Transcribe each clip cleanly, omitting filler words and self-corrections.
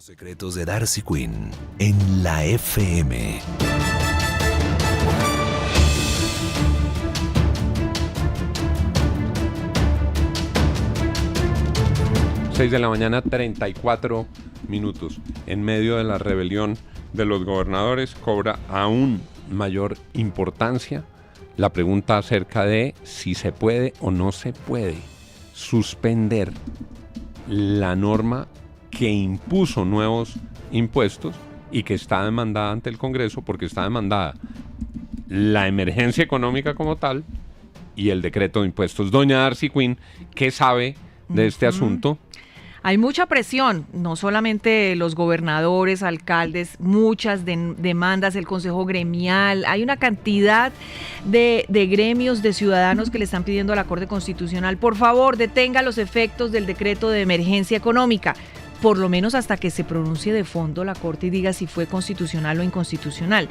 Secretos de Darcy Quinn en la FM. 6 de la mañana, 34 minutos. En medio de la rebelión de los gobernadores, cobra aún mayor importancia la pregunta acerca de si se puede o no se puede suspender la norma que impuso nuevos impuestos y que está demandada ante el Congreso, porque está demandada la emergencia económica como tal y el decreto de impuestos. Doña Darcy Quinn, ¿qué sabe de este asunto? Hay mucha presión, no solamente los gobernadores, alcaldes, muchas demandas, el Consejo Gremial, hay una cantidad de gremios de ciudadanos que le están pidiendo a la Corte Constitucional, por favor, detenga los efectos del decreto de emergencia económica, por lo menos hasta que se pronuncie de fondo la Corte y diga si fue constitucional o inconstitucional.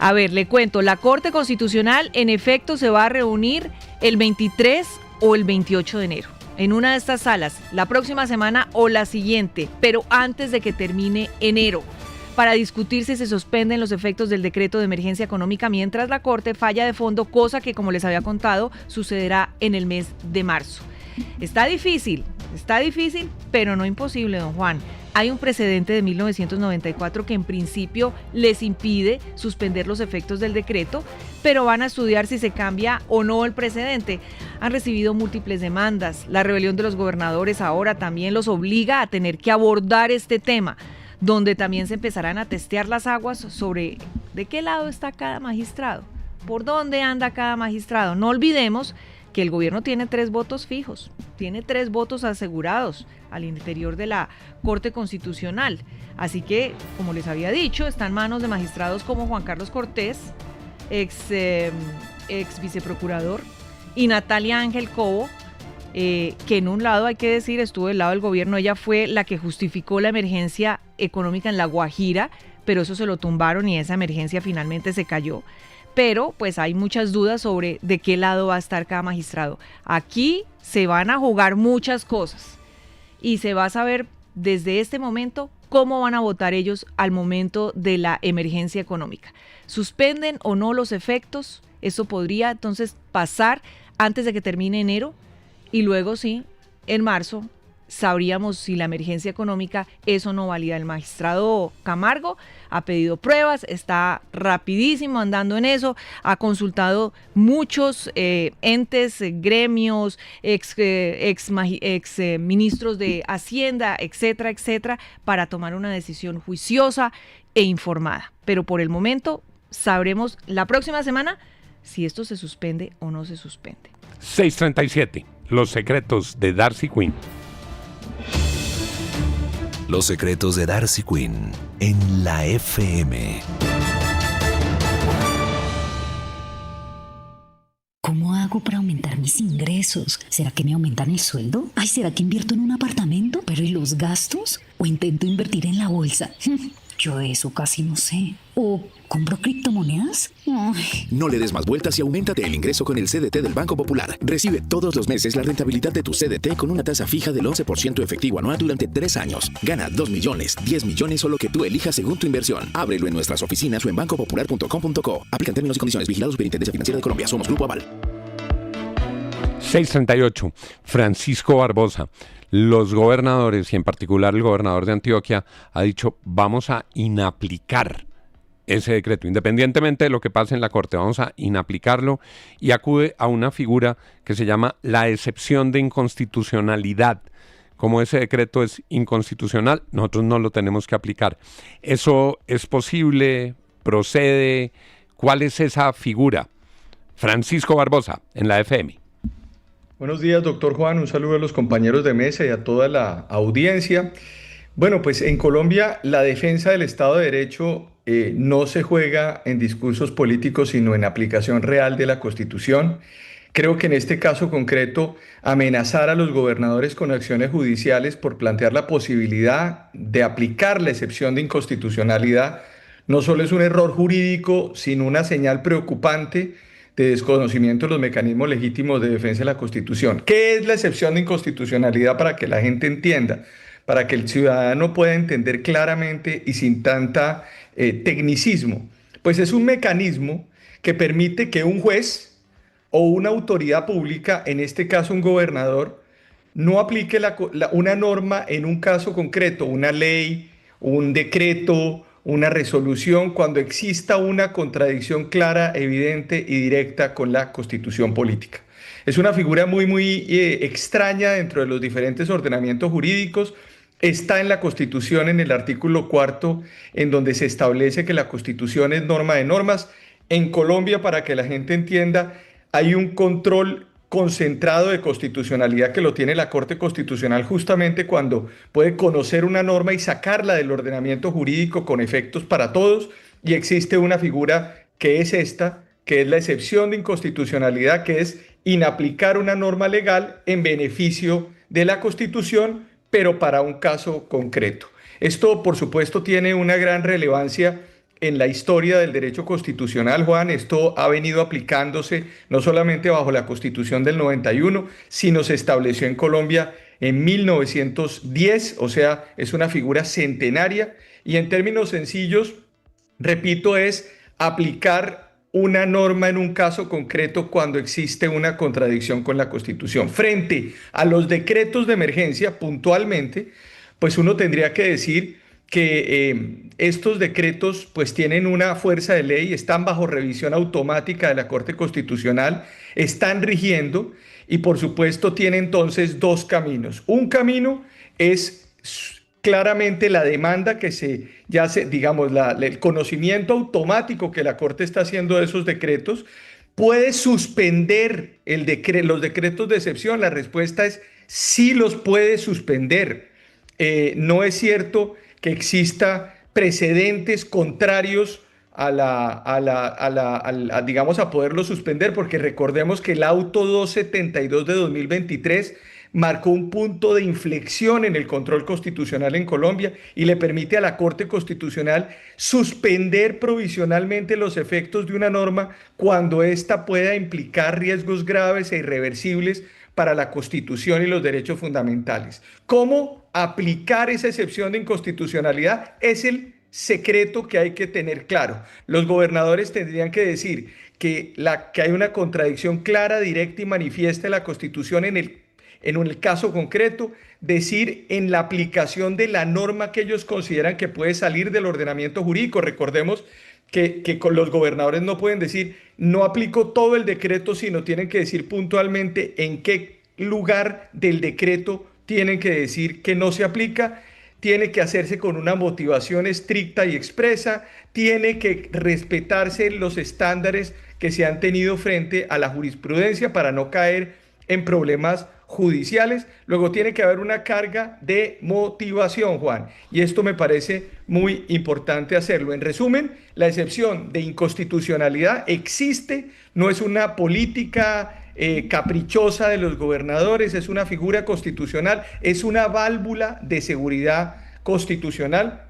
A ver, le cuento, la Corte Constitucional en efecto se va a reunir el 23 o el 28 de enero. En una de estas salas, la próxima semana o la siguiente, pero antes de que termine enero, para discutir si se suspenden los efectos del decreto de emergencia económica mientras la Corte falla de fondo, cosa que, como les había contado, sucederá en el mes de marzo. Está difícil, pero no imposible, don Juan. Hay un precedente de 1994 que en principio les impide suspender los efectos del decreto, pero van a estudiar si se cambia o no el precedente. Han recibido múltiples demandas. La rebelión de los gobernadores ahora también los obliga a tener que abordar este tema, donde también se empezarán a testear las aguas sobre de qué lado está cada magistrado, por dónde anda cada magistrado. No olvidemos que el gobierno tiene 3 votos fijos, tiene 3 votos asegurados al interior de la Corte Constitucional. Así que, como les había dicho, está en manos de magistrados como Juan Carlos Cortés, ex viceprocurador, y Natalia Ángel Cobo, que en un lado, hay que decir, estuvo del lado del gobierno. Ella fue la que justificó la emergencia económica en La Guajira, pero eso se lo tumbaron y esa emergencia finalmente se cayó. Pero pues hay muchas dudas sobre de qué lado va a estar cada magistrado. Aquí se van a jugar muchas cosas y se va a saber desde este momento cómo van a votar ellos al momento de la emergencia económica. ¿Suspenden o no los efectos? Eso podría entonces pasar antes de que termine enero y luego sí, en marzo, sabríamos si la emergencia económica es o no válida. El magistrado Camargo ha pedido pruebas, está rapidísimo andando en eso, ha consultado muchos entes, gremios, ex ministros de Hacienda, etcétera, etcétera, para tomar una decisión juiciosa e informada. Pero por el momento sabremos la próxima semana si esto se suspende o no se suspende. 6:37, los secretos de Darcy Quinn. Los secretos de Darcy Quinn en la FM. ¿Cómo hago para aumentar mis ingresos? ¿Será que me aumentan el sueldo? Ay, ¿será que invierto en un apartamento? ¿Pero y los gastos? ¿O intento invertir en la bolsa? Yo de eso casi no sé. ¿O compro criptomonedas? Ay. No le des más vueltas y auméntate el ingreso con el CDT del Banco Popular. Recibe todos los meses la rentabilidad de tu CDT con una tasa fija del 11% efectivo anual durante 3 años. Gana 2 millones, 10 millones o lo que tú elijas según tu inversión. Ábrelo en nuestras oficinas o en bancopopular.com.co. Aplican términos y condiciones. Vigilado Superintendencia Financiera de Colombia. Somos Grupo Aval. 6:38, Francisco Barbosa. Los gobernadores, y en particular el gobernador de Antioquia, ha dicho, vamos a inaplicar ese decreto, independientemente de lo que pase en la Corte, vamos a inaplicarlo, y acude a una figura que se llama la excepción de inconstitucionalidad. Como ese decreto es inconstitucional, nosotros no lo tenemos que aplicar. ¿Eso es posible? ¿Procede? ¿Cuál es esa figura? Francisco Barbosa, en la FM. Buenos días, doctor Juan. Un saludo a los compañeros de mesa y a toda la audiencia. Bueno, pues en Colombia la defensa del Estado de Derecho no se juega en discursos políticos, sino en aplicación real de la Constitución. Creo que en este caso concreto, amenazar a los gobernadores con acciones judiciales por plantear la posibilidad de aplicar la excepción de inconstitucionalidad no solo es un error jurídico, sino una señal preocupante de desconocimiento de los mecanismos legítimos de defensa de la Constitución. ¿Qué es la excepción de inconstitucionalidad para que la gente entienda? para que el ciudadano pueda entender claramente y sin tanta tecnicismo. Pues es un mecanismo que permite que un juez o una autoridad pública, en este caso un gobernador, no aplique una norma en un caso concreto, una ley, un decreto, una resolución, cuando exista una contradicción clara, evidente y directa con la Constitución política. Es una figura muy extraña dentro de los diferentes ordenamientos jurídicos. Está en la Constitución, en el artículo 4, en donde se establece que la Constitución es norma de normas. En Colombia, para que la gente entienda, hay un control concentrado de constitucionalidad que lo tiene la Corte Constitucional justamente cuando puede conocer una norma y sacarla del ordenamiento jurídico con efectos para todos, y existe una figura que es esta, que es la excepción de inconstitucionalidad, que es inaplicar una norma legal en beneficio de la Constitución, pero para un caso concreto. Esto, por supuesto, tiene una gran relevancia en la historia del derecho constitucional, Juan. Esto ha venido aplicándose no solamente bajo la Constitución del 91, sino se estableció en Colombia en 1910, o sea, es una figura centenaria, y en términos sencillos, repito, es aplicar una norma en un caso concreto cuando existe una contradicción con la Constitución. Frente a los decretos de emergencia, puntualmente, pues uno tendría que decir que estos decretos pues tienen una fuerza de ley, están bajo revisión automática de la Corte Constitucional, están rigiendo y por supuesto tienen entonces dos caminos. Un camino es claramente la demanda que digamos, el conocimiento automático que la Corte está haciendo de esos decretos. ¿Puede suspender los decretos de excepción? La respuesta es sí, los puede suspender. No es cierto que exista precedentes contrarios digamos, a poderlo suspender, porque recordemos que el auto 272 de 2023 marcó un punto de inflexión en el control constitucional en Colombia y le permite a la Corte Constitucional suspender provisionalmente los efectos de una norma cuando ésta pueda implicar riesgos graves e irreversibles para la Constitución y los derechos fundamentales. ¿Cómo aplicar esa excepción de inconstitucionalidad? Es el secreto que hay que tener claro. Los gobernadores tendrían que decir que hay una contradicción clara, directa y manifiesta en la Constitución en el caso concreto, decir en la aplicación de la norma que ellos consideran que puede salir del ordenamiento jurídico. Recordemos que con los gobernadores no pueden decir no aplico todo el decreto, sino tienen que decir puntualmente en qué lugar del decreto tienen que decir que no se aplica. Tiene que hacerse con una motivación estricta y expresa, tiene que respetarse los estándares que se han tenido frente a la jurisprudencia para no caer en problemas judiciales. Luego tiene que haber una carga de motivación, Juan, y esto me parece muy importante hacerlo. En resumen, la excepción de inconstitucionalidad existe, no es una política caprichosa de los gobernadores, es una figura constitucional, es una válvula de seguridad constitucional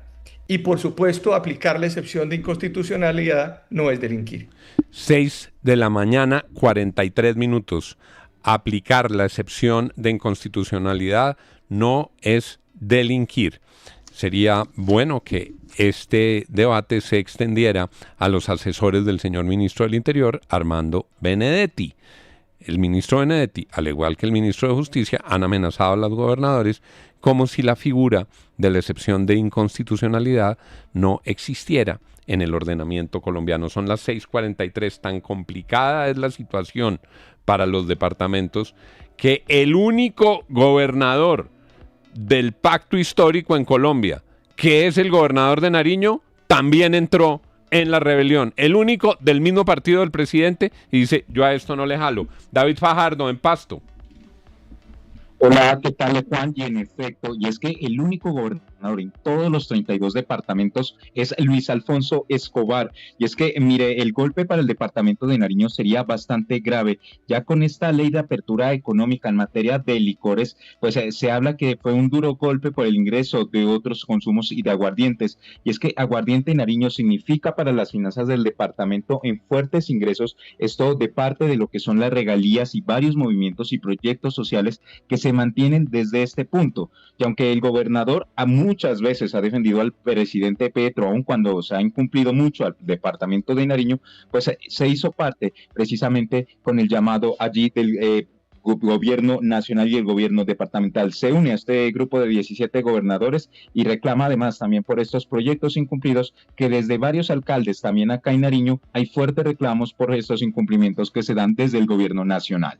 y por supuesto aplicar la excepción de inconstitucionalidad no es delinquir. 6 de la mañana, 43 minutos. Aplicar la excepción de inconstitucionalidad no es delinquir. Sería bueno que este debate se extendiera a los asesores del señor ministro del Interior, Armando Benedetti. El ministro Benedetti, al igual que el ministro de Justicia, han amenazado a los gobernadores como si la figura de la excepción de inconstitucionalidad no existiera en el ordenamiento colombiano. Son las 6:43, tan complicada es la situación para los departamentos que el único gobernador del pacto histórico en Colombia, que es el gobernador de Nariño, también entró en la rebelión. El único del mismo partido del presidente, y dice, yo a esto no le jalo. David Fajardo, en Pasto. Hola, ¿qué tal, Juan? Y en efecto, y es que el único gobernador gobernador en todos los 32 departamentos es Luis Alfonso Escobar. Y es que, mire, el golpe para el departamento de Nariño sería bastante grave. Ya con esta ley de apertura económica en materia de licores, pues se habla que fue un duro golpe por el ingreso de otros consumos y de aguardientes. Y es que aguardiente en Nariño significa para las finanzas del departamento en fuertes ingresos, esto de parte de lo que son las regalías y varios movimientos y proyectos sociales que se mantienen desde este punto. Y aunque el gobernador muchas veces ha defendido al presidente Petro, aun cuando se ha incumplido mucho al departamento de Nariño, pues se hizo parte precisamente con el llamado allí del gobierno nacional y el gobierno departamental. Se une a este grupo de 17 gobernadores y reclama además también por estos proyectos incumplidos, que desde varios alcaldes también acá en Nariño hay fuertes reclamos por estos incumplimientos que se dan desde el gobierno nacional.